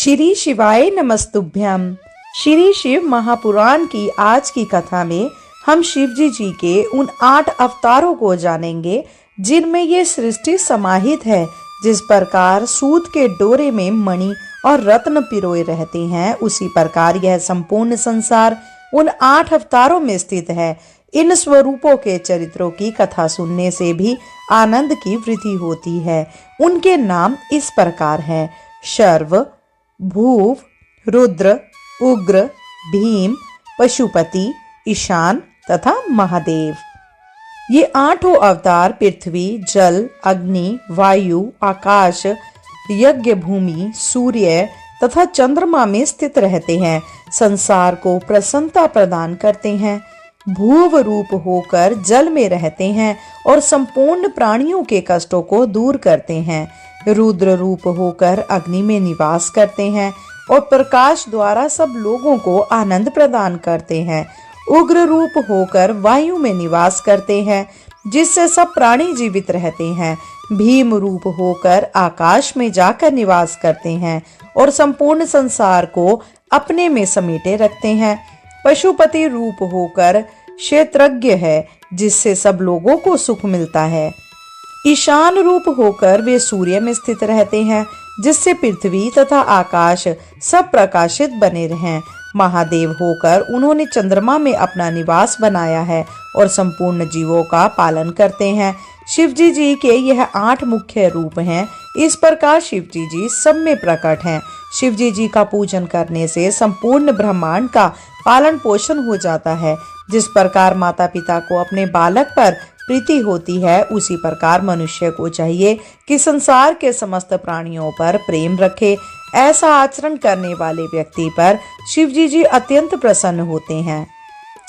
श्री शिवाय नमस्तुभ्यम। श्री शिव महापुराण की आज की कथा में हम शिवजी जी के उन 8 अवतारों को जानेंगे जिनमें ये सृष्टि समाहित है। जिस प्रकार सूत के डोरे में मणि और रत्न पिरोए रहते हैं, उसी प्रकार यह संपूर्ण संसार उन 8 अवतारों में स्थित है। इन स्वरूपों के चरित्रों की कथा सुनने से भी आनंद की वृद्धि होती है। उनके नाम इस प्रकार हैं: शर्व, भूव, रुद्र, उग्र, भीम, पशुपति, ईशान तथा महादेव। ये 8 अवतार पृथ्वी, जल, अग्नि, वायु, आकाश, यज्ञ भूमि, सूर्य तथा चंद्रमा में स्थित रहते हैं। संसार को प्रसन्नता प्रदान करते हैं। भूव रूप होकर जल में रहते हैं और संपूर्ण प्राणियों के कष्टों को दूर करते हैं। रुद्र रूप होकर अग्नि में निवास करते हैं और प्रकाश द्वारा सब लोगों को आनंद प्रदान करते हैं। उग्र रूप होकर वायु में निवास करते हैं, जिससे सब प्राणी जीवित रहते हैं। भीम रूप होकर आकाश में जाकर निवास करते हैं और संपूर्ण संसार को अपने में समेटे रखते हैं। पशुपति रूप होकर क्षेत्रज्ञ है, जिससे सब लोगों को सुख मिलता है। ईशान रूप होकर वे सूर्य में स्थित रहते हैं, जिससे पृथ्वी तथा आकाश सब प्रकाशित बने रहें। महादेव होकर उन्होंने चंद्रमा में अपना निवास बनाया है और संपूर्ण जीवों का पालन करते हैं। शिवजी जी के यह 8 मुख्य रूप हैं। इस प्रकार शिवजी जी सब में प्रकट हैं। शिवजी जी का पूजन करने से संपूर्ण ब्रह्मांड का पालन पोषण हो जाता है। जिस प्रकार माता पिता को अपने बालक पर प्रीति होती है, उसी प्रकार मनुष्य को चाहिए कि संसार के समस्त प्राणियों पर प्रेम रखे। ऐसा आचरण करने वाले व्यक्ति पर शिवजी जी अत्यंत प्रसन्न होते हैं।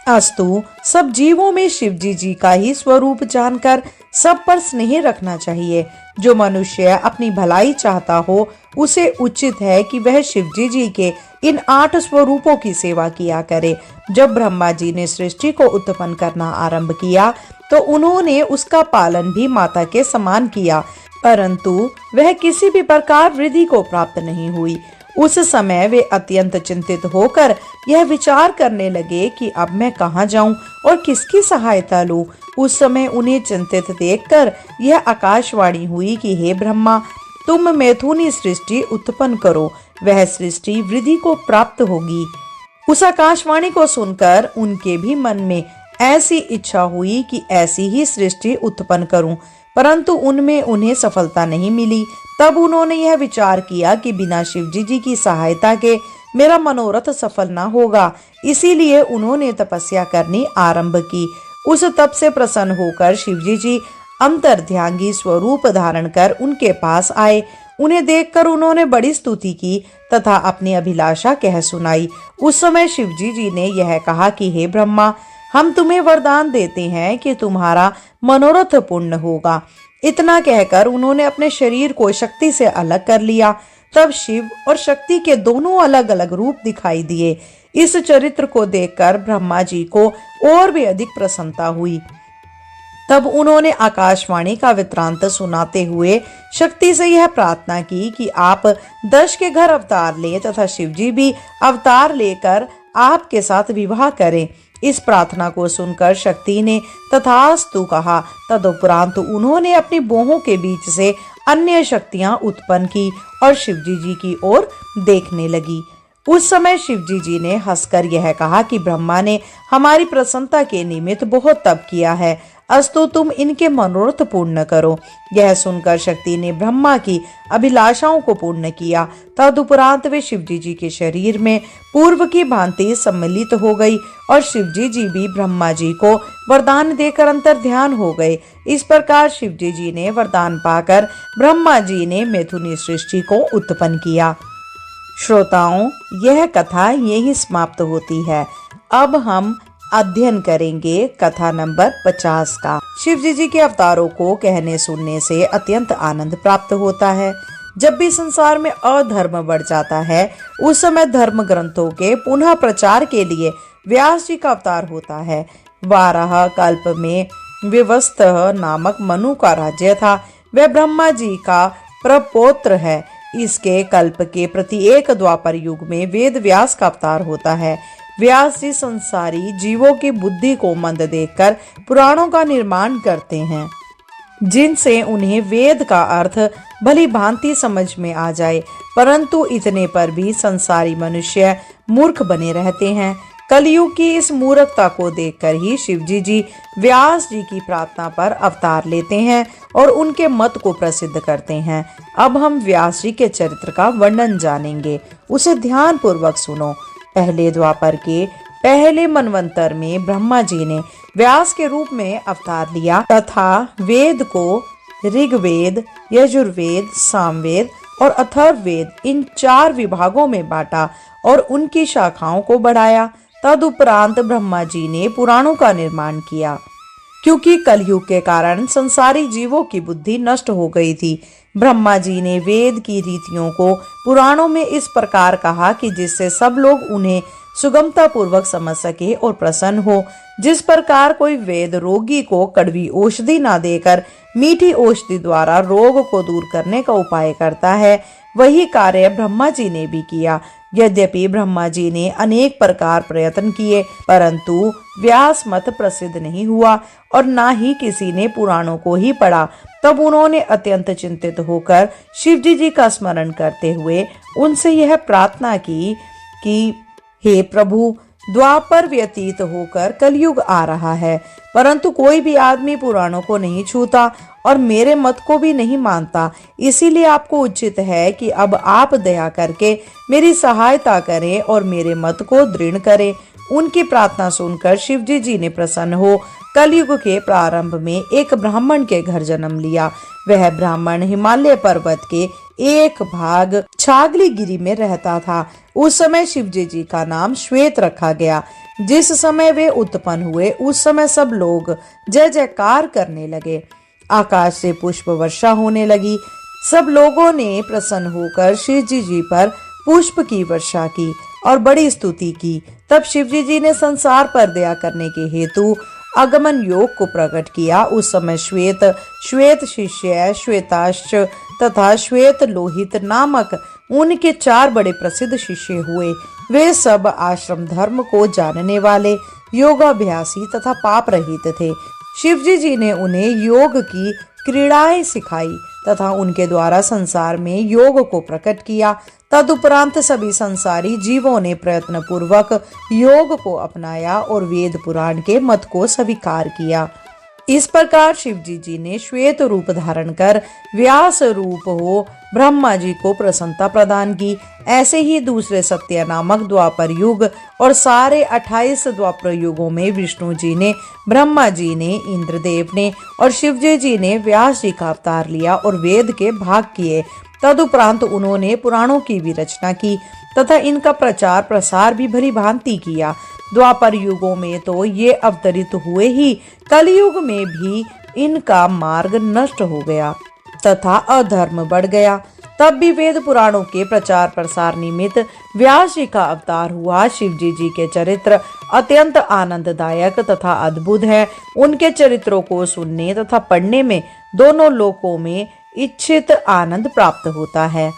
अस्तु, सब जीवों में शिवजी जी का ही स्वरूप जानकर सब पर स्नेह रखना चाहिए। जो मनुष्य अपनी भलाई चाहता हो, उसे उचित है कि वह शिवजी जी के इन 8 स्वरूपों की सेवा किया करे। जब ब्रह्मा जी ने सृष्टि को उत्पन्न करना आरंभ किया, तो उन्होंने उसका पालन भी माता के समान किया, परंतु वह किसी भी प्रकार वृद्धि को प्राप्त नहीं हुई। उस समय वे अत्यंत चिंतित होकर यह विचार करने लगे कि अब मैं कहाँ जाऊं और किसकी सहायता लूं। उस समय उन्हें चिंतित देखकर यह आकाशवाणी हुई कि हे ब्रह्मा, तुम मैथुनी सृष्टि उत्पन्न करो, वह सृष्टि वृद्धि को प्राप्त होगी। उस आकाशवाणी को सुनकर उनके भी मन में ऐसी इच्छा हुई कि ऐसी ही सृष्टि उत्पन्न करूं, परंतु उनमें उन्हें सफलता नहीं मिली। तब उन्होंने यह विचार किया कि बिना शिवजी जी की सहायता के मेरा मनोरथ सफल न होगा। इसीलिए उन्होंने तपस्या करनी आरंभ की। उस तप से प्रसन्न होकर शिवजी जी अंतर्ध्यागी स्वरूप धारण कर उनके पास आए। उन्हें देखकर उन्होंने बड़ी स्तुति की तथा अपनी अभिलाषा कह सुनाई। उस समय शिवजी जी ने यह कहा कि हे ब्रह्मा, हम तुम्हें वरदान देते हैं कि तुम्हारा मनोरथ पूर्ण होगा। इतना कहकर उन्होंने अपने शरीर को शक्ति से अलग कर लिया। तब शिव और शक्ति के दोनों अलग अलग रूप दिखाई दिए। इस चरित्र को देखकर ब्रह्मा जी को और भी अधिक प्रसन्नता हुई। तब उन्होंने आकाशवाणी का वृत्तांत सुनाते हुए शक्ति से यह प्रार्थना की कि आप दक्ष के घर अवतार लें तथा शिवजी भी अवतार लेकर आपके साथ विवाह करें। इस प्रार्थना को सुनकर शक्ति ने तथास्तु कहा। तदुपरांत उन्होंने अपनी बाहों के बीच से अन्य शक्तियां उत्पन्न की और शिवजी जी की ओर देखने लगी। उस समय शिवजी जी ने हंसकर यह कहा कि ब्रह्मा ने हमारी प्रसन्नता के निमित्त बहुत तप किया है, अस्तु तुम इनके मनोरथ पूर्ण करो। यह सुनकर शक्ति ने ब्रह्मा की अभिलाषाओं को पूर्ण किया। तदुपरांत वे शिवजी जी के शरीर में पूर्व की भांति सम्मिलित हो गई और शिवजी जी भी ब्रह्मा जी को वरदान देकर अंतर्ध्यान हो गए। इस प्रकार शिवजी जी ने वरदान पाकर ब्रह्मा जी ने मैथुनी सृष्टि को उत्पन्न किया। श्रोताओं, यह कथा यही समाप्त होती है। अब हम अध्ययन करेंगे कथा नंबर 50 का। शिवजी जी के अवतारों को कहने सुनने से अत्यंत आनंद प्राप्त होता है। जब भी संसार में अधर्म बढ़ जाता है, उस समय धर्म ग्रंथों के पुनः प्रचार के लिए व्यास जी का अवतार होता है। वाराह कल्प में विवस्त्र नामक मनु का राज्य था। वह ब्रह्मा जी का प्रपौत्र है। इसके कल्प के प्रत्येक द्वापर युग में वेद व्यास का अवतार होता है। व्यास जी संसारी जीवों की बुद्धि को मंद देखकर पुराणों का निर्माण करते हैं, जिनसे उन्हें वेद का अर्थ भली भांति समझ में आ जाए, परंतु इतने पर भी संसारी मनुष्य मूर्ख बने रहते हैं। कलयुग की इस मूर्खता को देखकर ही शिवजी जी व्यास जी की प्रार्थना पर अवतार लेते हैं और उनके मत को प्रसिद्ध करते हैं। अब हम व्यास जी के चरित्र का वर्णन जानेंगे, उसे ध्यान पूर्वक सुनो। पहले द्वापर के पहले मनवंतर में ब्रह्मा जी ने व्यास के रूप में अवतार लिया तथा वेद को ऋग्वेद, यजुर्वेद, सामवेद और अथर्ववेद इन 4 विभागों में बांटा और उनकी शाखाओं को बढ़ाया। तदुपरांत ब्रह्मा जी ने पुराणों का निर्माण किया, क्योंकि कलयुग के कारण संसारी जीवों की बुद्धि नष्ट हो गई थी। ब्रह्मा जी ने वेद की रीतियों को पुराणों में इस प्रकार कहा कि जिससे सब लोग उन्हें सुगमता पूर्वक समझ सके और प्रसन्न हो। जिस प्रकार कोई वेद रोगी को कड़वी औषधि ना देकर मीठी औषधि द्वारा रोग को दूर करने का उपाय करता है, वही कार्य ब्रह्मा जी ने भी किया। यद्यपि ब्रह्मा जी ने अनेक प्रकार प्रयत्न किए, परंतु व्यास मत प्रसिद्ध नहीं हुआ और ना ही किसी ने पुराणों को ही पढ़ा। तब उन्होंने अत्यंत चिंतित होकर शिवजी जी का स्मरण करते हुए उनसे यह प्रार्थना की कि हे प्रभु, द्वापर व्यतीत होकर कलयुग आ रहा है, परंतु कोई भी आदमी पुराणों को नहीं छूता और मेरे मत को भी नहीं मानता। इसीलिए आपको उचित है कि अब आप दया करके मेरी सहायता करें और मेरे मत को दृढ़ करें। उनकी प्रार्थना सुनकर शिवजी जी ने प्रसन्न हो कलयुग के प्रारंभ में एक ब्राह्मण के घर जन्म लिया। वह ब्राह्मण हिमालय पर्वत के एक भाग छागली गिरी में रहता था। उस समय शिवजी जी का नाम श्वेत रखा गया। जिस समय वे उत्पन्न हुए उस समय सब लोग जय जयकार करने लगे। आकाश से पुष्प वर्षा होने लगी। सब लोगों ने प्रसन्न होकर शिवजी जी पर पुष्प की वर्षा की और बड़ी स्तुति की। तब शिवजी जी ने संसार पर दया करने के हेतु आगमन योग को प्रकट किया। उस समय श्वेत शिष्य, श्वेताश्च तथा श्वेत लोहित नामक उनके 4 बड़े प्रसिद्ध शिष्य हुए। वे सब आश्रम धर्म को जानने वाले, योगाभ्यासी तथा पाप रहित थे। शिवजी जी ने उन्हें योग की क्रीड़ाएं सिखाई तथा उनके द्वारा संसार में योग को प्रकट किया। तदुपरांत सभी संसारी जीवों ने प्रयत्न पूर्वक योग को अपनाया और वेद पुराण के मत को स्वीकार किया। इस प्रकार शिवजी जी ने श्वेत रूप धारण कर व्यास रूप हो ब्रह्मा जी को प्रसन्नता प्रदान की। ऐसे ही दूसरे सत्य नामक द्वापर युग और सारे 28 द्वापर युगों में विष्णु जी ने, ब्रह्मा जी ने, इंद्रदेव ने और शिवजी जी ने व्यास जी का अवतार लिया और वेद के भाग किए। तदुपरांत उन्होंने पुराणों की भी रचना की तथा इनका प्रचार प्रसार भी भली भांति किया। द्वापर युगों में तो ये अवतरित हुए ही, कलयुग में भी इनका मार्ग नष्ट हो गया तथा अधर्म बढ़ गया। तब भी वेद पुराणों के प्रचार प्रसार निमित्त व्यास जी का अवतार हुआ। शिवजी जी के चरित्र अत्यंत आनंददायक तथा अद्भुत है। उनके चरित्रों को सुनने तथा पढ़ने में दोनों लोकों में इच्छित आनंद प्राप्त होता है।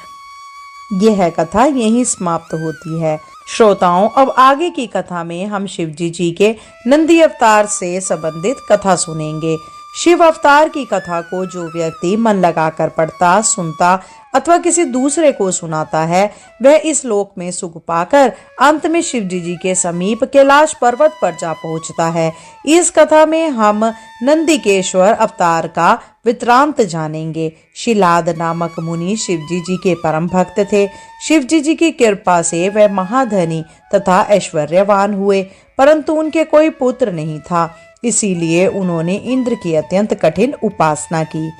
यह कथा यहीं समाप्त होती है। श्रोताओं, अब आगे की कथा में हम शिवजी जी के नंदी अवतार से संबंधित कथा सुनेंगे। शिव अवतार की कथा को जो व्यक्ति मन लगाकर पढ़ता, सुनता अथवा किसी दूसरे को सुनाता है, वह इस लोक में सुख पाकर अंत में शिवजी जी के समीप कैलाश पर्वत पर जा पहुंचता है। इस कथा में हम नंदिकेश्वर अवतार का वृत्तांत जानेंगे। शिलाद नामक मुनि शिवजी जी के परम भक्त थे। शिवजी जी की कृपा से वह महाधनी तथा ऐश्वर्यवान हुए, परंतु उनके कोई पुत्र नहीं था। इसीलिए उन्होंने इंद्र की अत्यंत कठिन उपासना की।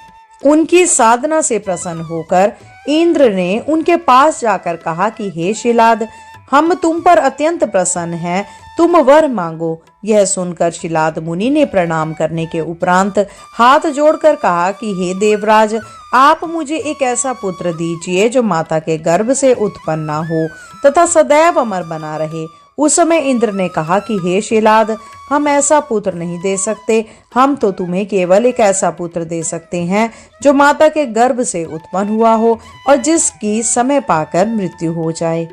उनकी साधना से प्रसन्न होकर इंद्र ने उनके पास जाकर कहा कि हे शिलाद, हम तुम पर अत्यंत प्रसन्न हैं, तुम वर मांगो। यह सुनकर शिलाद मुनि ने प्रणाम करने के उपरांत हाथ जोड़कर कहा कि हे देवराज, आप मुझे एक ऐसा पुत्र दीजिए जो माता के गर्भ से उत्पन्न न हो तथा सदैव अमर बना रहे। उस समय इंद्र ने कहा कि हे शिलाद, हम ऐसा पुत्र नहीं दे सकते। हम तो तुम्हें केवल एक ऐसा पुत्र दे सकते हैं जो माता के गर्भ से उत्पन्न हुआ हो और जिसकी समय पाकर मृत्यु हो जाए।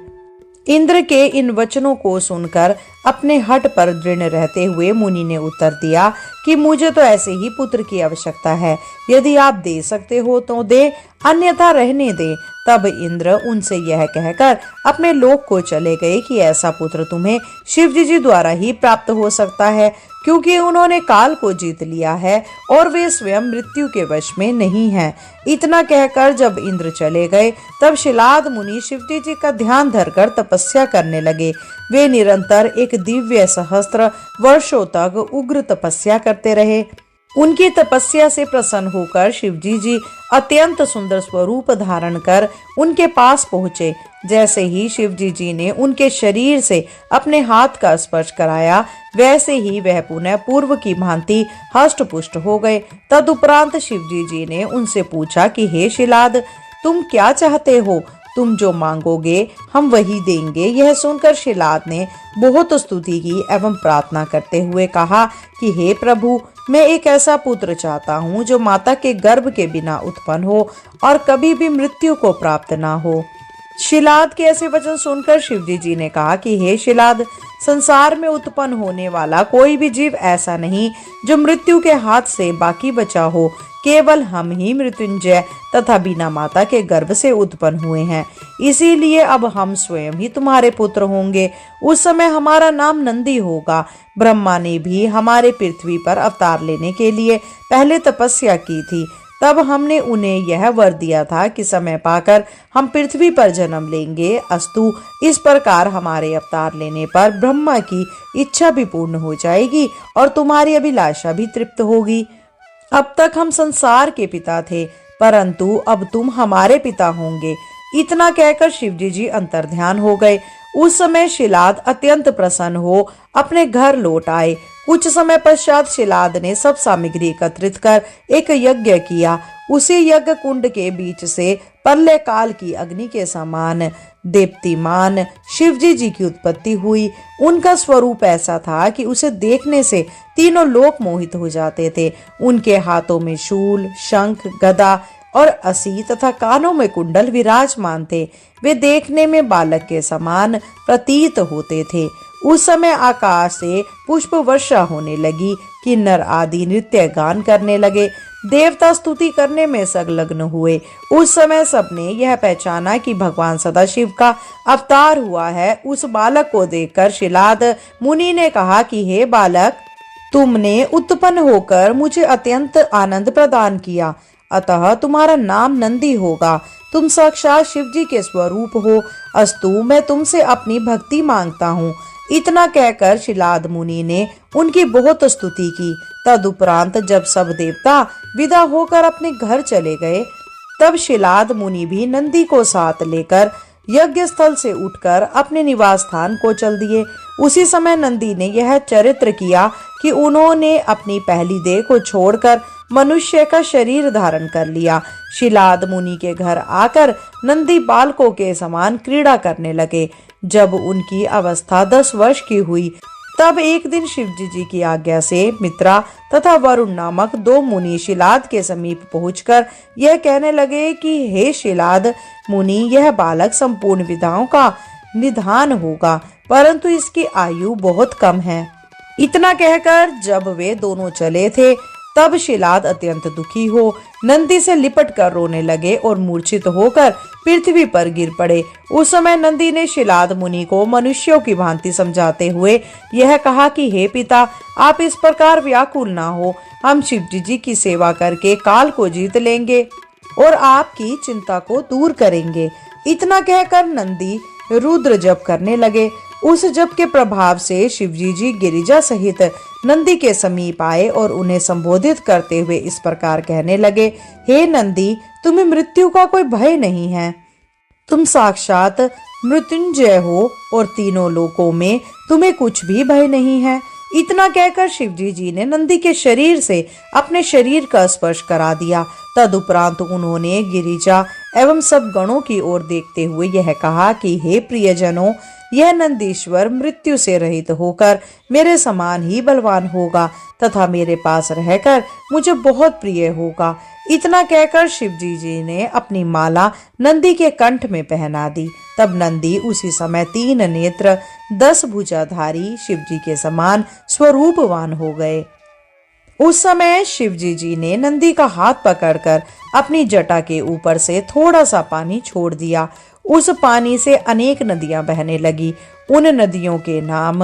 इंद्र के इन वचनों को सुनकर अपने हठ पर दृढ़ रहते हुए मुनि ने उत्तर दिया कि मुझे तो ऐसे ही पुत्र की आवश्यकता है। यदि आप दे सकते हो तो दे, अन्यथा रहने दे। तब इंद्र उनसे यह कहकर अपने लोक को चले गए कि ऐसा पुत्र तुम्हें शिवजी जी द्वारा ही प्राप्त हो सकता है, क्योंकि उन्होंने काल को जीत लिया है और वे स्वयं मृत्यु के वश में नहीं हैं। इतना कहकर जब इंद्र चले गए तब शिलाद मुनि शिवजी जी का ध्यान धरकर तपस्या करने लगे। वे निरंतर एक दिव्य सहस्त्र वर्षों तक उग्र तपस्या करते रहे। उनकी तपस्या से प्रसन्न होकर शिवजी जी अत्यंत सुंदर स्वरूप धारण कर उनके पास पहुँचे। जैसे ही शिवजी जी ने उनके शरीर से अपने हाथ का स्पर्श कराया, वैसे ही वह पुनः पूर्व की भांति हष्ट पुष्ट हो गए। तदुपरांत शिवजी जी ने उनसे पूछा कि हे शिलाद, तुम क्या चाहते हो? तुम जो मांगोगे हम वही देंगे। यह सुनकर शिलाद ने बहुत स्तुति की एवं प्रार्थना करते हुए कहा कि हे प्रभु, मैं एक ऐसा पुत्र चाहता हूँ जो माता के गर्भ के बिना उत्पन्न हो और कभी भी मृत्यु को प्राप्त ना हो। शिलाद के ऐसे वचन सुनकर शिवजी जी ने कहा कि हे शिलाद, संसार में उत्पन्न होने वाला कोई भी जीव ऐसा नहीं जो मृत्यु के हाथ से बाकी बचा हो। केवल हम ही मृत्युंजय तथा बिना माता के गर्भ से उत्पन्न हुए हैं। इसीलिए अब हम स्वयं ही तुम्हारे पुत्र होंगे। उस समय हमारा नाम नंदी होगा। ब्रह्मा ने भी हमारे पृथ्वी पर अवतार लेने के लिए पहले तपस्या की थी। तब हमने उन्हें यह वर दिया था कि समय पाकर हम पृथ्वी पर जन्म लेंगे। अस्तु, इस प्रकार हमारे अवतार लेने पर ब्रह्मा की इच्छा भी पूर्ण हो जाएगी और तुम्हारी अभिलाषा भी तृप्त होगी। अब तक हम संसार के पिता थे, परंतु अब तुम हमारे पिता होंगे। इतना कहकर शिवजी जी अंतर्ध्यान हो गए। उस समय शिलाद अत्यंत प्रसन्न हो अपने घर लौट आए। कुछ समय पश्चात शिलाद ने सब सामग्री एकत्रित कर एक यज्ञ किया। उसी यज्ञ कुंड के बीच से प्रलय काल की अग्नि के समान दीप्तिमान शिवजी जी की उत्पत्ति हुई। उनका स्वरूप ऐसा था कि उसे देखने से तीनों लोक मोहित हो जाते थे। उनके हाथों में शूल, शंख, गदा और असी तथा कानों में कुंडल विराजमान थे। वे देखने में बालक के समान प्रतीत होते थे। उस समय आकाश से पुष्प वर्षा होने लगी, किन्नर आदि नृत्य गान करने लगे, देवता स्तुति करने में संलग्न हुए। उस समय सबने यह पहचाना कि भगवान सदाशिव का अवतार हुआ है। उस बालक को देखकर शिलाद मुनि ने कहा कि हे बालक, तुमने उत्पन्न होकर मुझे अत्यंत आनंद प्रदान किया, अतः तुम्हारा नाम नंदी होगा। तुम साक्षात शिवजी के स्वरूप हो। अस्तु, मैं तुमसे अपनी भक्ति मांगता हूँ। इतना कहकर शिलाद मुनि ने उनकी बहुत स्तुति की। तदुपरांत जब सब देवता विदा होकर अपने घर चले गए, तब शिलाद मुनि भी नंदी को साथ लेकर यज्ञ स्थल से उठकर अपने निवास स्थान को चल दिए। उसी समय नंदी ने यह चरित्र किया कि उन्होंने अपनी पहली देह को छोड़कर मनुष्य का शरीर धारण कर लिया। शिलाद मुनि के घर आकर नंदी बालकों के समान क्रीड़ा करने लगे। जब उनकी अवस्था 10 वर्ष की हुई, तब एक दिन शिवजी जी की आज्ञा से मित्रा तथा वरुण नामक 2 मुनि शिलाद के समीप पहुंचकर यह कहने लगे कि हे शिलाद मुनि, यह बालक संपूर्ण विधाओं का निधान होगा, परंतु इसकी आयु बहुत कम है। इतना कहकर जब वे दोनों चले थे, तब शिलाद अत्यंत दुखी हो नंदी से लिपट कर रोने लगे और मूर्छित होकर पृथ्वी पर गिर पड़े। उस समय नंदी ने शिलाद मुनि को मनुष्यों की भांति समझाते हुए यह कहा कि हे पिता, आप इस प्रकार व्याकुल ना हो। हम शिवजी जी की सेवा करके काल को जीत लेंगे और आपकी चिंता को दूर करेंगे। इतना कहकर नंदी रुद्र जप करने लगे। उस जप के प्रभाव से शिवजी जी गिरिजा सहित नंदी के समीप आए और उन्हें संबोधित करते हुए इस प्रकार कहने लगे, हे नंदी, तुम्हें मृत्यु का कोई भय नहीं है। तुम साक्षात मृत्युंजय हो और तीनों लोकों में तुम्हें कुछ भी भय नहीं है। इतना कहकर शिवजी जी ने नंदी के शरीर से अपने शरीर का स्पर्श करा दिया। तदुपरांत उन्होंने गिरिजा एवं सब गणों की ओर देखते हुए यह कहा कि हे प्रियजनों, यह नंदीश्वर मृत्यु से रहित होकर मेरे समान ही बलवान होगा तथा मेरे पास रहकर मुझे बहुत प्रिय होगा। इतना कहकर शिवजी जी ने अपनी माला नंदी के कंठ में पहना दी। तब नंदी उसी समय 3 नेत्र 10 भुजाधारी शिवजी के समान स्वरूपवान हो गए। उस समय शिवजी जी ने नंदी का हाथ पकड़कर अपनी जटा के ऊपर से थोड़ा सा पानी छोड़ दिया। उस पानी से अनेक नदियां बहने लगी। उन नदियों के नाम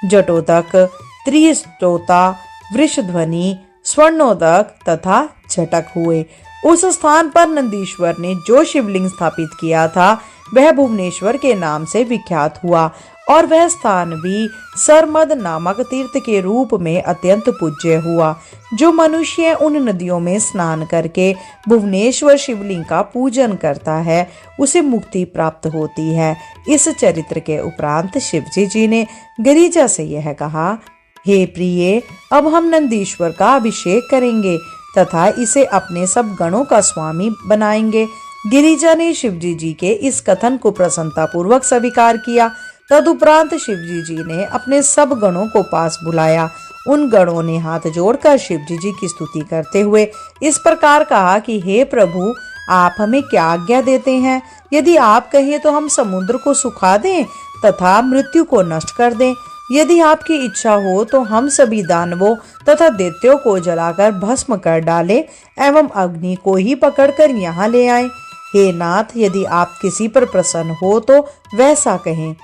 जटोदक, त्रिस्तोता, वृषध्वनि, स्वर्णोदक तथा झटक हुए। उस स्थान पर नंदीश्वर ने जो शिवलिंग स्थापित किया था वह भुवनेश्वर के नाम से विख्यात हुआ और वह स्थान भी सरमद नामक तीर्थ के रूप में अत्यंत पूज्य हुआ। जो मनुष्य उन नदियों में स्नान करके भुवनेश्वर शिवलिंग का पूजन करता है उसे मुक्ति प्राप्त होती है। इस चरित्र के उपरांत शिवजी जी ने गिरिजा से यह कहा, हे प्रिय, अब हम नंदीश्वर का अभिषेक करेंगे तथा इसे अपने सब गणों का स्वामी बनाएंगे। गिरिजा ने शिवजी जी के इस कथन को प्रसन्नता पूर्वक स्वीकार किया। तदुपरांत शिवजी जी ने अपने सब गणों को पास बुलाया। उन गणों ने हाथ जोड़कर शिवजी जी की स्तुति करते हुए इस प्रकार कहा कि हे प्रभु, आप हमें क्या आज्ञा देते हैं? यदि आप कहें तो हम समुद्र को सुखा दें तथा मृत्यु को नष्ट कर दें। यदि आपकी इच्छा हो तो हम सभी दानवों तथा दैत्यों को जलाकर भस्म कर डालें एवं अग्नि को ही पकड़कर यहाँ ले आएं। हे नाथ, यदि आप किसी पर प्रसन्न हो तो वैसा कहें।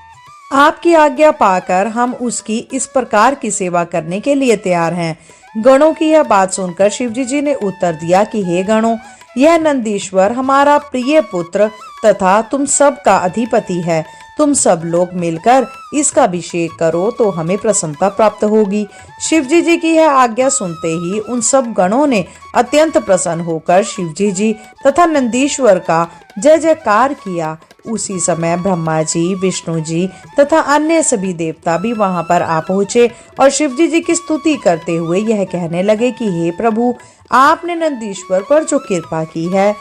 आपकी आज्ञा पाकर हम उसकी इस प्रकार की सेवा करने के लिए तैयार हैं। गणों की यह बात सुनकर शिवजी जी ने उत्तर दिया कि हे गणों, यह नंदीश्वर हमारा प्रिय पुत्र तथा तुम सब का अधिपति है। तुम सब लोग मिलकर इसका अभिषेक करो तो हमें प्रसन्नता प्राप्त होगी। शिवजी जी की यह आज्ञा सुनते ही उन सब गणों ने अत्यंत प्रसन्न होकर शिवजी जी तथा नंदीश्वर का जय जयकार किया। उसी समय ब्रह्मा जी, विष्णु जी तथा अन्य सभी देवता भी वहां पर आ पहुंचे और शिवजी जी की स्तुति करते हुए यह कहने लगे कि हे प्रभु, आपने नंदीश्वर पर जो कृपा की है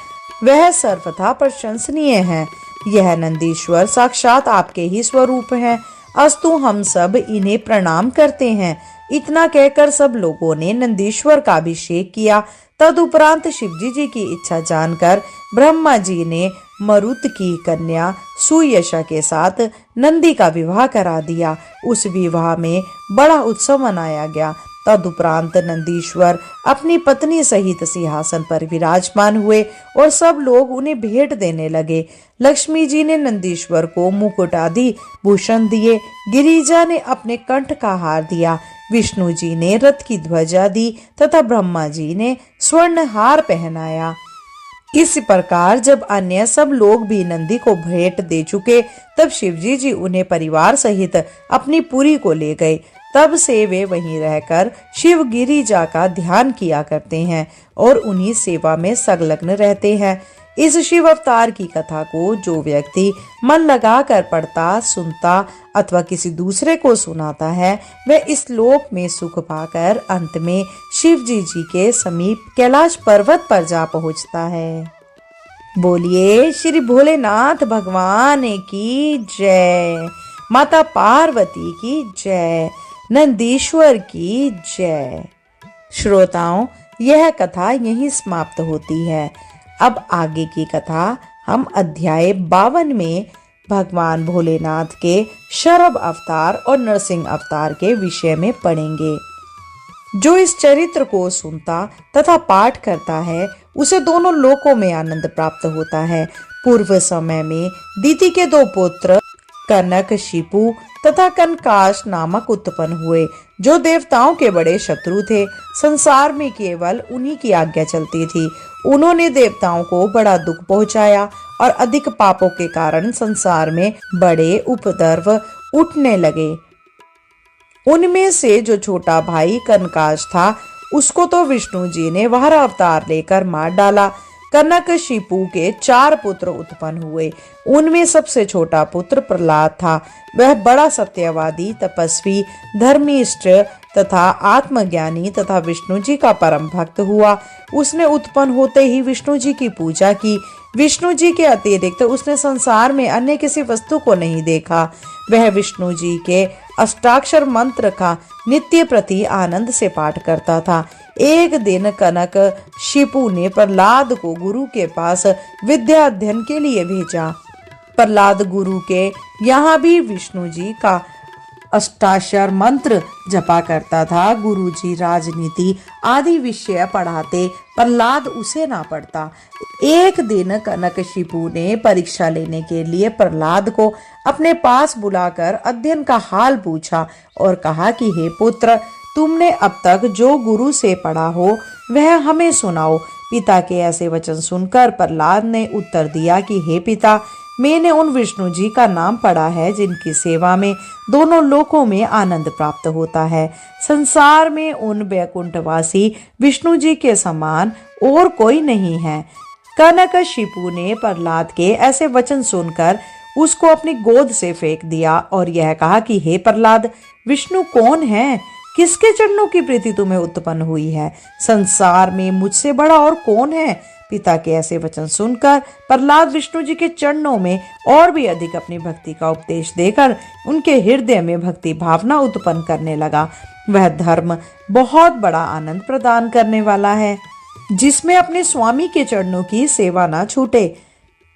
वह सर्वथा प्रशंसनीय है। यह नंदीश्वर साक्षात आपके ही स्वरूप हैं। अस्तु, हम सब इन्हें प्रणाम करते हैं। इतना कहकर सब लोगों ने नंदीश्वर का अभिषेक किया। तदुपरांत शिवजी जी की इच्छा जानकर ब्रह्मा जी ने मरुत की कन्या सुयशा के साथ नंदी का विवाह करा दिया। उस विवाह में बड़ा उत्सव मनाया गया। तदुपरांत नंदीश्वर अपनी पत्नी सहित सिंहासन पर विराजमान हुए और सब लोग उन्हें भेंट देने लगे। लक्ष्मी जी ने नंदीश्वर को मुकुट आदि भूषण दिए। गिरिजा ने अपने कंठ का हार दिया। विष्णु जी ने रथ की ध्वजा दी तथा ब्रह्मा जी ने स्वर्ण हार पहनाया। इस प्रकार जब अन्य सब लोग भी नंदी को भेंट दे चुके तब शिवजी जी उन्हें परिवार सहित अपनी पुरी को ले गए। तब से वे वहीं रहकर शिव गिरिजा का ध्यान किया करते हैं और उन्हीं सेवा में संलग्न रहते हैं। इस शिव अवतार की कथा को जो व्यक्ति मन लगाकर पढ़ता, सुनता अथवा किसी दूसरे को सुनाता है वह इस लोक में सुख पाकर अंत में शिव जी के समीप कैलाश पर्वत पर जा पहुंचता है। बोलिए श्री भोलेनाथ भगवान की जय, माता पार्वती की जय, नंदीश्वर की जय। श्रोताओं, यह कथा यहीं समाप्त होती है। अब आगे की कथा हम अध्याय 52 में भगवान भोलेनाथ के शरभ अवतार और नरसिंह अवतार के विषय में पढ़ेंगे। जो इस चरित्र को सुनता तथा पाठ करता है उसे दोनों लोकों में आनंद प्राप्त होता है। पूर्व समय में दीति के 2 पुत्र कनक शिपु तथा कनकाश नामक उत्पन्न हुए जो देवताओं के बड़े शत्रु थे। संसार में केवल उन्हीं की आज्ञा चलती थी। उन्होंने देवताओं को बड़ा दुख पहुंचाया और अधिक पापों के कारण संसार में बड़े उपद्रव उठने लगे। उनमें से जो छोटा भाई कनकाश था उसको तो विष्णु जी ने वारा अवतार लेकर मार डाला। कनक शिपु के 4 पुत्र उत्पन्न हुए। उनमें सबसे छोटा पुत्र प्रहलाद था। वह बड़ा सत्यवादी, तपस्वी, धर्मिष्ठ तथा आत्मज्ञानी तथा विष्णु जी का परम भक्त हुआ। उसने उत्पन्न होते ही विष्णु जी की पूजा की। विष्णु जी के अतिरिक्त उसने संसार में अन्य किसी वस्तु को नहीं देखा। वह विष्णु जी के अष्टाक्षर मंत्र का नित्य प्रति आनंद से पाठ करता था। एक दिन कनक शिपु ने प्रहलाद को गुरु के पास विद्या अध्ययन के लिए भेजा। प्रहलाद गुरु के यहाँ भी विष्णु जी का अष्टाक्षर मंत्र जपा करता था। गुरुजी राजनीति आदि विषय पढ़ाते, प्रहलाद उसे ना पढ़ता। एक दिन कनकशिपु ने परीक्षा लेने के लिए प्रहलाद को अपने पास बुलाकर अध्ययन का हाल पूछा और कहा कि हे पुत्र, तुमने अब तक जो गुरु से पढ़ा हो वह हमें सुनाओ। पिता के ऐसे वचन सुनकर प्रहलाद ने उत्तर दिया कि हे पिता, मैंने उन विष्णु जी का नाम पढ़ा है जिनकी सेवा में दोनों लोकों में आनंद प्राप्त होता है। संसार में उन वैकुंठवासी विष्णु जी के समान और कोई नहीं है। कनकशिपु ने प्रहलाद के ऐसे वचन सुनकर उसको अपनी गोद से फेंक दिया और यह कहा कि हे प्रहलाद, विष्णु कौन है? किसके चरणों की प्रीति तुम्हें उत्पन्न हुई है? संसार में मुझसे बड़ा और कौन है? पिता के ऐसे वचन सुनकर प्रहलाद विष्णु जी के चरणों में और भी अधिक अपनी भक्ति का उपदेश देकर उनके हृदय में भक्ति भावना उत्पन्न करने लगा। वह धर्म बहुत बड़ा आनंद प्रदान करने वाला है, जिसमें अपने स्वामी के चरणों की सेवा न छूटे।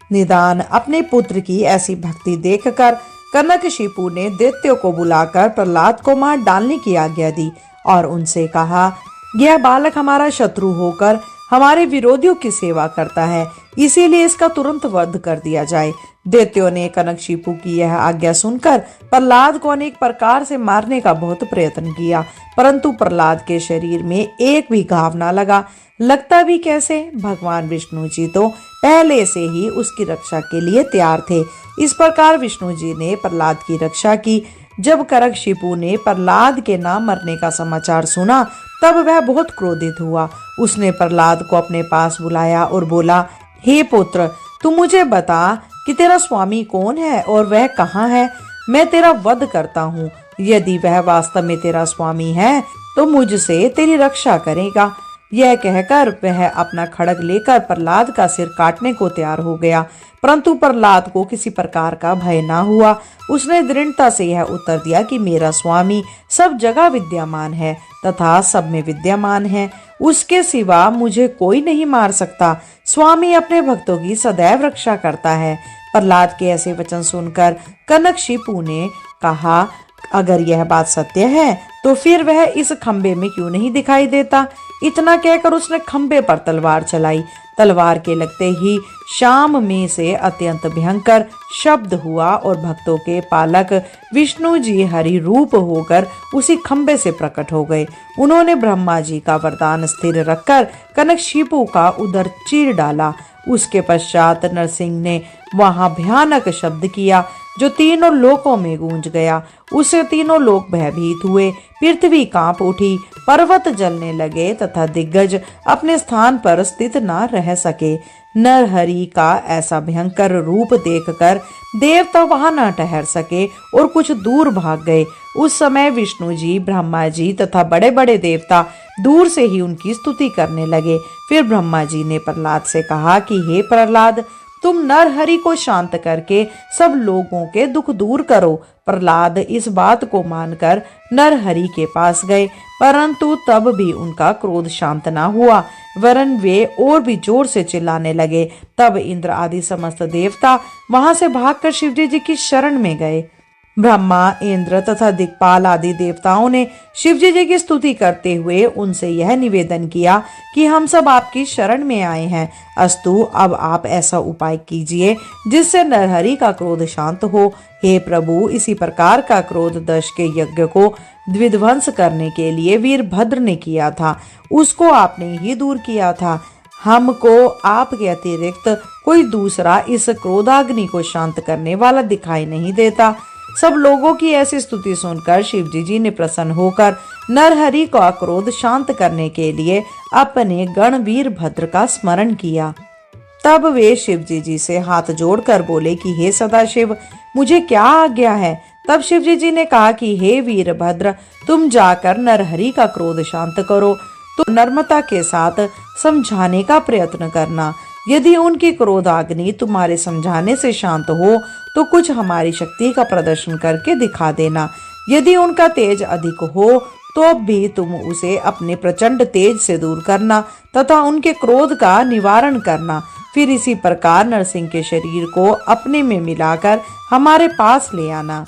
निदान अपने पुत्र की ऐसी भक्ति देखकर कनकशिपु ने दैत्यों को बुलाकर प्रहलाद को मार डालने की आज्ञा दी और उनसे कहा, यह बालक हमारा शत्रु होकर हमारे विरोधियों की सेवा करता है, इसीलिए इसका तुरंत वध कर दिया जाए। दैत्यों ने कनकशिपु की यह आज्ञा सुनकर प्रहलाद को अनेक प्रकार से मारने का बहुत प्रयत्न किया, परंतु प्रहलाद के शरीर में एक भी घाव न लगा। लगता भी कैसे, भगवान विष्णु जी तो पहले से ही उसकी रक्षा के लिए तैयार थे। इस प्रकार विष्णु जी ने प्रहलाद की रक्षा की। जब कनकशिपु ने प्रहलाद के न मरने का समाचार सुना तब वह बहुत क्रोधित हुआ। उसने प्रहलाद को अपने पास बुलाया और बोला, हे पुत्र, तू मुझे बता कि तेरा स्वामी कौन है और वह कहाँ है? मैं तेरा वध करता हूँ। यदि वह वास्तव में तेरा स्वामी है तो मुझसे तेरी रक्षा करेगा। यह कहकर वह अपना खड्ग लेकर प्रहलाद का सिर काटने को तैयार हो गया, परंतु प्रहलाद को किसी प्रकार का भय न हुआ। उसने दृढ़ता से यह उत्तर दिया कि मेरा स्वामी सब जगह विद्यमान है तथा सब में विद्यमान है, उसके सिवा मुझे कोई नहीं मार सकता। स्वामी अपने भक्तों की सदैव रक्षा करता है। प्रहलाद के ऐसे वचन सुनकर कनकशिपु ने कहा, अगर यह बात सत्य है तो फिर वह इस खंबे में क्यों नहीं दिखाई देता? इतना कहकर उसने खंबे पर तलवार चलाई। तलवार के लगते ही शाम में से अत्यंत भयंकर शब्द हुआ और भक्तों के पालक विष्णु जी हरि रूप होकर उसी खंबे से प्रकट हो गए। उन्होंने ब्रह्मा जी का वरदान स्थिर रखकर कनकशिपु का उदर चीर डाला। उसके पश्चात नरसिंह ने वहां भयानक शब्द किया जो तीनों लोकों में गूंज गया। उससे तीनों लोक भयभीत हुए, पृथ्वी कांप उठी, पर्वत जलने लगे तथा दिग्गज अपने स्थान पर स्थित न रह सके। नरहरि का ऐसा भयंकर रूप देखकर देवता वहां न ठहर सके और कुछ दूर भाग गए। उस समय विष्णु जी, ब्रह्मा जी तथा बड़े बड़े देवता दूर से ही उनकी स्तुति करने लगे। फिर ब्रह्मा जी ने प्रहलाद से कहा कि हे प्रहलाद, तुम नरहरि को शांत करके सब लोगों के दुख दूर करो। प्रहलाद इस बात को मानकर नरहरि के पास गए, परंतु तब भी उनका क्रोध शांत न हुआ, वरन वे और भी जोर से चिल्लाने लगे। तब इंद्र आदि समस्त देवता वहां से भागकर शिवजी जी की शरण में गए। ब्रह्मा, इंद्र तथा दिक्पाल आदि देवताओं ने शिवजी जी की स्तुति करते हुए उनसे यह निवेदन किया कि हम सब आपकी शरण में आए हैं। अस्तु, अब आप ऐसा उपाय कीजिए जिससे नरहरि का क्रोध शांत हो। हे प्रभु, इसी प्रकार का क्रोध दश के यज्ञ को विध्वंस करने के लिए वीरभद्र ने किया था, उसको आपने ही दूर किया था। हमको आपके अतिरिक्त कोई दूसरा इस क्रोधाग्नि को शांत करने वाला दिखाई नहीं देता। सब लोगों की ऐसी स्तुति सुनकर शिवजी जी ने प्रसन्न होकर नरहरि का क्रोध शांत करने के लिए अपने गण वीरभद्र का स्मरण किया। तब वे शिवजी जी से हाथ जोड़कर बोले कि हे सदाशिव, मुझे क्या आज्ञा है? तब शिवजी जी ने कहा कि हे वीरभद्र, तुम जाकर नरहरि का क्रोध शांत करो। तो नम्रता के साथ समझाने का प्रयत्न करना। यदि उनकी क्रोधाग्नि तुम्हारे समझाने से शांत हो तो कुछ हमारी शक्ति का प्रदर्शन करके दिखा देना। यदि उनका तेज अधिक हो तो अब भी तुम उसे अपने प्रचंड तेज से दूर करना तथा उनके क्रोध का निवारण करना। फिर इसी प्रकार नरसिंह के शरीर को अपने में मिलाकर हमारे पास ले आना।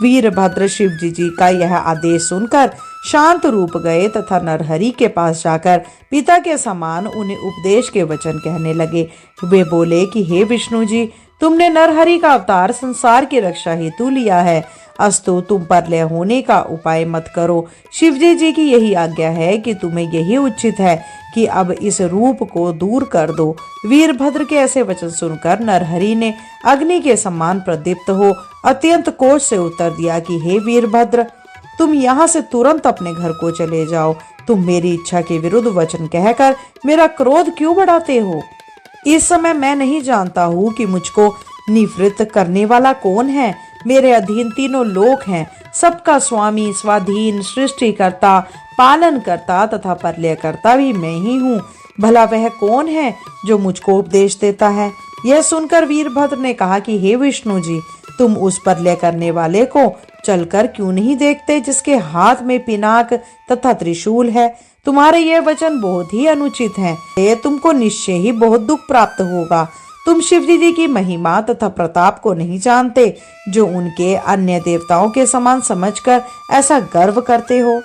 वीरभद्र शिवजी जी का यह आदेश सुनकर शांत रूप गए तथा नरहरि के पास जाकर पिता के समान उन्हें उपदेश के वचन कहने लगे। वे बोले कि हे विष्णु जी, तुमने नरहरि का अवतार संसार की रक्षा हेतु लिया है, अस्तु तुम परलय होने का उपाय मत करो। शिवजी जी की यही आज्ञा है कि तुम्हें यही उचित है कि अब इस रूप को दूर कर दो। वीरभद्र के ऐसे वचन सुनकर नरहरि ने अग्नि के समान प्रदीप्त हो अत्यंत क्रोध से उत्तर दिया कि हे वीरभद्र, तुम यहाँ से तुरंत अपने घर को चले जाओ। तुम मेरी इच्छा के विरुद्ध वचन कहकर मेरा क्रोध क्यों बढ़ाते हो? इस समय मैं नहीं जानता हूँ कि मुझको निवृत्त करने वाला कौन है। मेरे अधीन तीनों लोक हैं, सबका स्वामी, स्वाधीन, सृष्टिकर्ता, पालन करता तथा प्रलयकर्ता भी मैं ही हूँ। भला वह कौन है जो मुझको उपदेश देता है? यह सुनकर वीरभद्र ने कहा कि हे विष्णु जी, तुम उस प्रलय करने वाले को चलकर क्यों नहीं देखते जिसके हाथ में पिनाक तथा त्रिशूल है? तुम्हारे यह वचन बहुत ही अनुचित हैं। ये तुमको निश्चय ही बहुत दुख प्राप्त होगा। तुम शिवजी जी की महिमा तथा प्रताप को नहीं जानते, जो उनके अन्य देवताओं के समान समझकर ऐसा गर्व करते हो।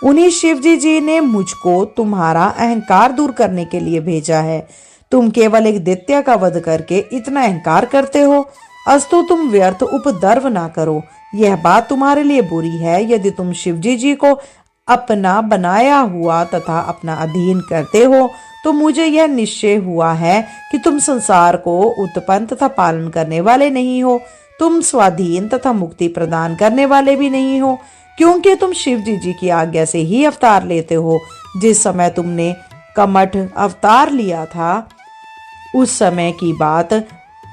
उन्हीं शिवजी जी ने मुझको तुम्हारा अहंकार दूर करने के लिए भेजा है। तुम केवल एक दैत्य का वध करके इतना अहंकार करते हो। अस्तु तुम व्यर्थ उपद्रव ना करो। यह बात तुम्हारे लिए बुरी है। यदि तुम शिवजी जी को अपना बनाया हुआ तथा अपना अधीन करते हो तो मुझे यह निश्चय हुआ है कि तुम संसार को उत्पन्न तथा पालन करने वाले नहीं हो। तुम स्वाधीन तथा मुक्ति प्रदान करने वाले भी नहीं हो, क्योंकि तुम शिवजी जी की आज्ञा से ही अवतार लेते हो। जिस समय तुमने कमठ अवतार लिया था उस समय की बात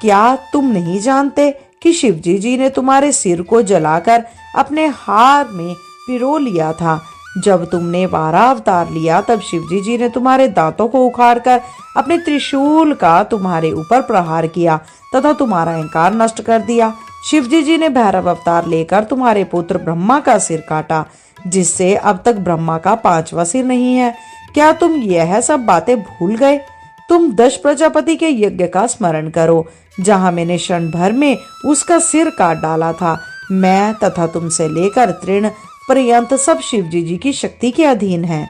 क्या तुम नहीं जानते कि शिवजी जी ने तुम्हारे सिर को जलाकर अपने हार में पिरो लिया था? जब तुमने 12 अवतार लिया तब शिवजी जी ने तुम्हारे दांतों को उखाड़कर अपने त्रिशूल का तुम्हारे ऊपर प्रहार किया तथा तुम्हारा अहंकार नष्ट कर दिया। शिवजी जी ने भैरव अवतार लेकर तुम्हारे पुत्र ब्रह्मा का सिर काटा, जिससे अब तक ब्रह्मा का 5वां सिर नहीं है। क्या तुम यह सब बातें भूल गए? तुम दक्ष प्रजापति के यज्ञ का स्मरण करो, जहाँ मैंने क्षण भर में उसका सिर काट डाला था। मैं तथा तुमसे लेकर तृण पर्यंत सब शिवजी जी की शक्ति के अधीन है।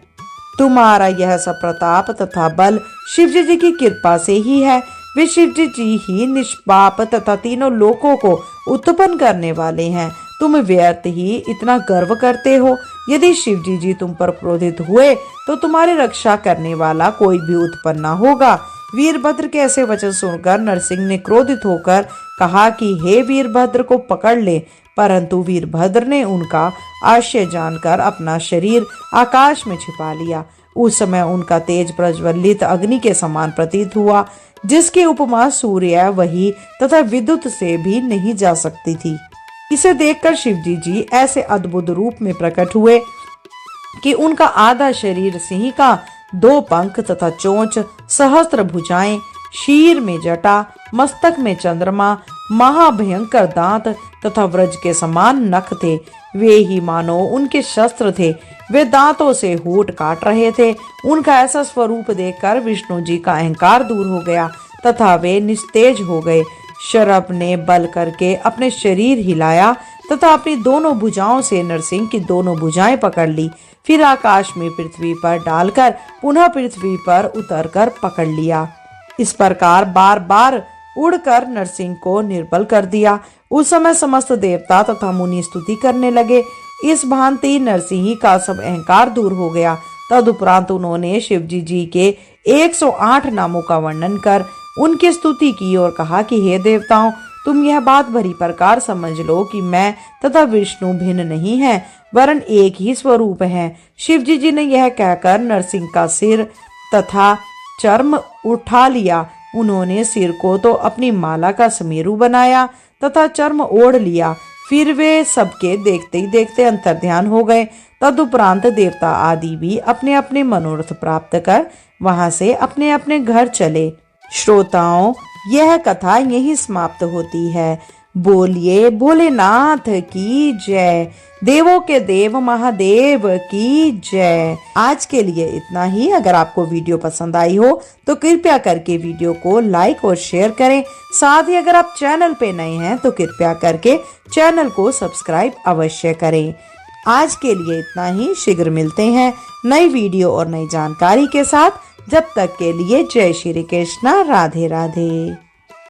तुम्हारा यह सब प्रताप तथा बल शिवजी जी की कृपा से ही है। वे शिवजी जी ही निष्पाप तथा तीनों लोकों को उत्पन्न करने वाले हैं। तुम व्यर्थ ही इतना गर्व करते हो। यदि शिवजी जी तुम पर क्रोधित हुए तो तुम्हारी रक्षा करने वाला कोई भी उत्पन्न न होगा। वीरभद्र के ऐसे वचन सुनकर नरसिंह ने क्रोधित होकर कहा कि हे वीरभद्र को पकड़ ले, परंतु वीरभद्र ने उनका आशय जानकर अपना शरीर आकाश में छिपा लिया। उस समय उनका तेज प्रज्वलित अग्नि के समान प्रतीत हुआ, जिसकी उपमा सूर्य वही तथा विद्युत से भी नहीं जा सकती थी। इसे देखकर शिवजी जी ऐसे अद्भुत रूप में प्रकट हुए कि उनका आधा शरीर सिंह का, 2 पंख तथा चोंच, सहस्त्र भुजाएं, शीर में जटा, मस्तक में चंद्रमा, महाभयंकर दांत तथा व्रज के समान नख थे। वे ही मानो उनके शस्त्र थे। वे दांतों से होठ काट रहे थे। उनका ऐसा स्वरूप देखकर विष्णु जी का अहंकार दूर हो गया तथा वे निस्तेज हो गए। शरभ ने बल करके अपने शरीर हिलाया तथा अपनी दोनों भुजाओं से नरसिंह की दोनों भुजाएं पकड़ ली। फिर आकाश में पृथ्वी पर डालकर पुनः पृथ्वी पर उतरकर पकड़ लिया। इस प्रकार बार बार उड़कर नरसिंह को निर्बल कर दिया। उस समय समस्त देवता तथा मुनि स्तुति करने लगे। इस भांति नरसिंह का सब अहंकार दूर हो गया। तदुपरांत उन्होंने शिवजी जी के 108 नामों का वर्णन कर उनकी स्तुति की और कहा कि हे देवताओं, तुम यह बात भली प्रकार समझ लो कि मैं तथा विष्णु भिन्न नहीं है, वरन एक ही स्वरूप है। शिवजी जी ने यह कहकर नरसिंह का सिर तथा चर्म उठा लिया। उन्होंने सिर को तो अपनी माला का समेरु बनाया तथा चर्म ओढ़ लिया। फिर वे सबके देखते ही देखते अंतर्ध्यान हो गए। तदुपरांत देवता आदि भी अपने अपने मनोरथ प्राप्त कर वहां से अपने अपने घर चले। श्रोताओं, यह कथा यही समाप्त होती है। बोलिए भोलेनाथ की जय, देवों के देव महादेव की जय। आज के लिए इतना ही। अगर आपको वीडियो पसंद आई हो तो कृपया करके वीडियो को लाइक और शेयर करें। साथ ही अगर आप चैनल पे नए हैं तो कृपया करके चैनल को सब्सक्राइब अवश्य करें। आज के लिए इतना ही। शीघ्र मिलते हैं नई वीडियो और नई जानकारी के साथ। जब तक के लिए जय श्री कृष्णा, राधे राधे।